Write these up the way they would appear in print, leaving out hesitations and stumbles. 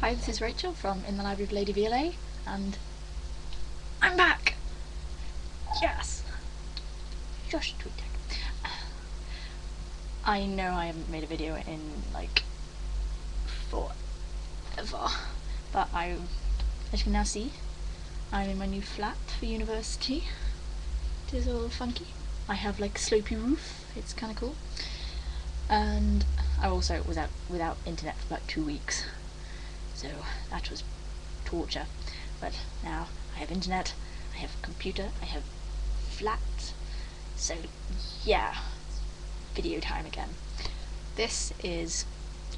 Hi, this is Rachel from In the Library of LadyViolet, and I'm back! Yes! Josh TweetDeck. I know I haven't made a video in, like, forever, but as you can now see, I'm in my new flat for university. It is all funky. I have, like, slopey roof, it's kinda cool. And I also was out without internet for like 2 weeks. So that was torture, but now I have internet, I have a computer, I have flat, so yeah, video time again. This is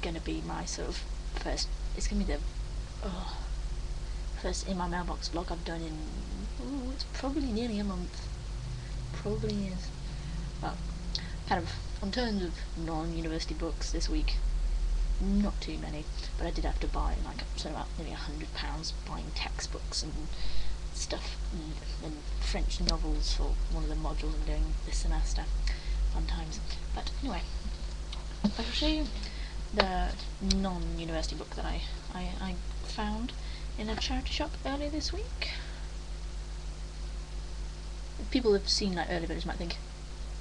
gonna be my sort of first, it's gonna be the first In My Mailbox vlog I've done in, it's probably nearly a month, probably is, well, kind of on terms of non-university books this week. Not too many, but I did have to buy like about nearly £100 buying textbooks and stuff and French novels for one of the modules I'm doing this semester. Fun times. But anyway, I will show you the non-university book that I found in a charity shop earlier this week. People who have seen like early videos might think,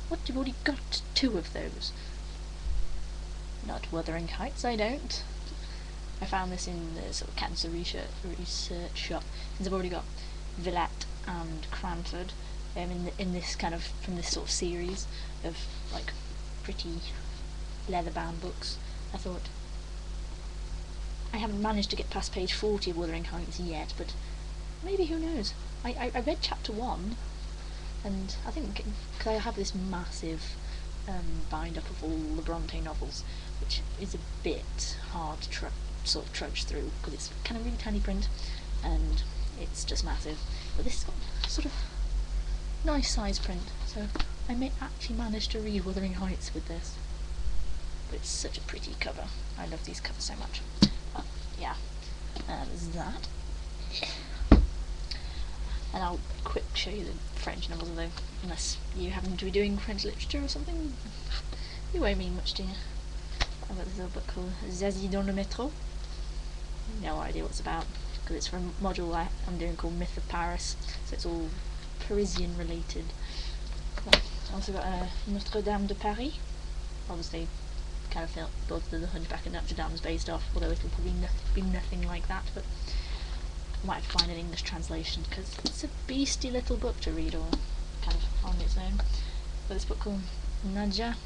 what, you've already got 2 of those? Not Wuthering Heights, I don't. I found this in the sort of cancer research shop, since I've already got Violet and Cranford in this kind of, from this sort of series of like pretty leather-bound books. I thought, I haven't managed to get past page 40 of Wuthering Heights yet, but maybe, who knows. I read chapter 1, and I think, because I have this massive bind up of all the Bronte novels, which is a bit hard to sort of trudge through because it's kind of really tiny print and it's just massive. But this has got sort of nice size print, so I may actually manage to read Wuthering Heights with this. But it's such a pretty cover. I love these covers so much. But yeah, there's that. And I'll quick show you the French novels, although unless you happen to be doing French literature or something, you won't mean much to you. I've got this little book called Zazie dans le métro. No idea what it's about, because it's from a module I'm doing called Myth of Paris, so it's all Parisian related. I've also got Notre Dame de Paris, obviously kind of thought that the Hunchback of Notre Dame is based off, although it'll probably be nothing like that, but I might have to find an English translation because it's a beastly little book to read all kind of on its own. But this book called Nadja,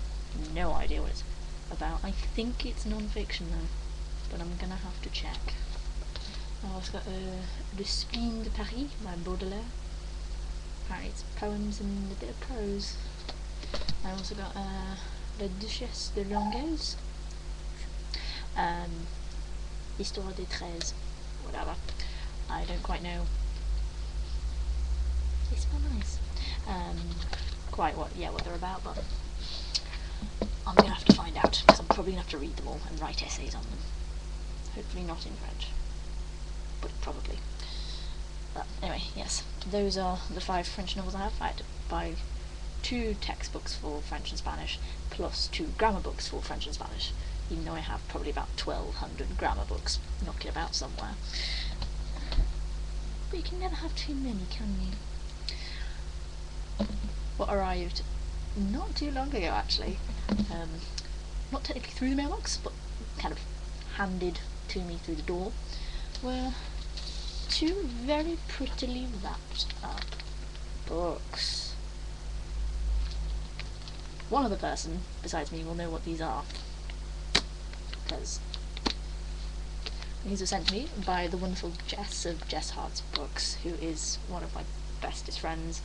no idea what it's about. I think it's non-fiction though, but I'm gonna have to check. I've also got Le Spleen de Paris by Baudelaire. Apparently it's poems and a bit of prose. I also got La Duchesse de Langeuse, Histoire des 13, whatever. I don't quite know. They smell nice. Quite what they're about, but I'm gonna have to find out because I'm probably gonna have to read them all and write essays on them. Hopefully not in French, but probably. But anyway, yes, those are the 5 French novels I have. I had to buy 2 textbooks for French and Spanish, plus 2 grammar books for French and Spanish, even though I have probably about 1,200 grammar books knocking about somewhere. But you can never have too many, can you? What arrived not too long ago, actually. Not technically through the mailbox, but kind of handed to me through the door, were 2 very prettily wrapped up books. One other person besides me will know what these are, because these were sent to me by the wonderful Jess of Jess Hart's Books, who is one of my bestest friends,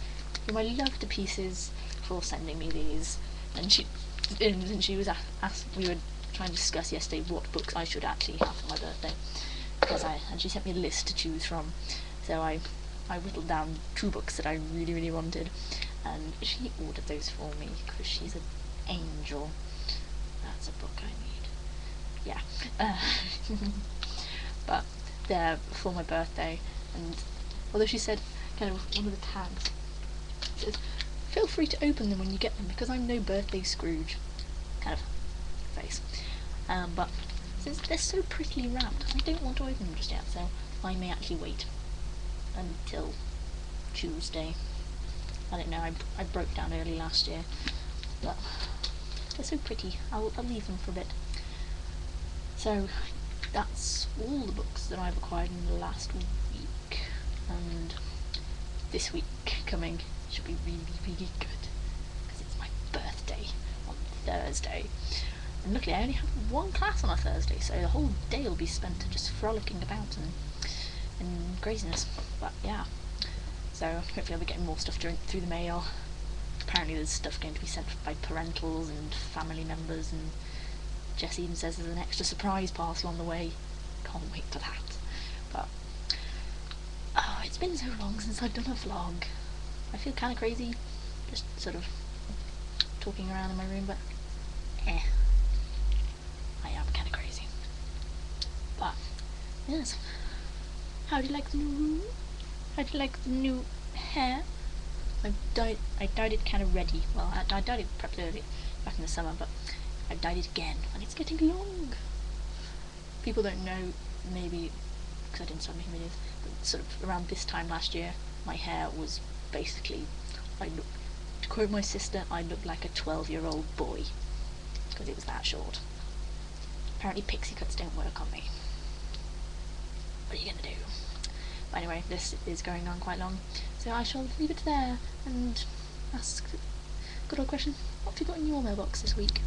whom I love to pieces for sending me these. And she was asked, we were trying to discuss yesterday what books I should actually have for my birthday, and she sent me a list to choose from. So I whittled down 2 books that I really, really wanted, and she ordered those for me because she's an angel. That's a book I need. Yeah. But they're for my birthday, and although she said, kind of one of the tags says, feel free to open them when you get them because I'm no birthday Scrooge kind of face. But they're so prettily wrapped. I don't want to open them just yet, so I may actually wait until Tuesday. I don't know, I broke down early last year, but they're so pretty. I'll leave them for a bit. So that's all the books that I've acquired in the last week, and this week coming should be really, really good, because it's my birthday on Thursday. And luckily I only have one class on a Thursday, so the whole day will be spent just frolicking about and craziness. But yeah, so hopefully I'll be getting more stuff through the mail. Apparently there's stuff going to be sent by parentals and family members, and Jess even says there's an extra surprise parcel on the way. Can't wait for that. But oh, it's been so long since I've done a vlog. I feel kind of crazy just sort of talking around in my room, but I am kind of crazy. But yes, how do you like the new room? How do you like the new hair? I dyed it kind of ready. Well, I dyed it prepped early back in the summer, but I've dyed it again, and it's getting long. People don't know, maybe, because I didn't start making videos, but sort of around this time last year, my hair was basically, to quote my sister, I looked like a 12-year-old boy, because it was that short. Apparently pixie cuts don't work on me. What are you gonna do? But anyway, this is going on quite long, so I shall leave it there and ask a good old question. What have you got in your mailbox this week?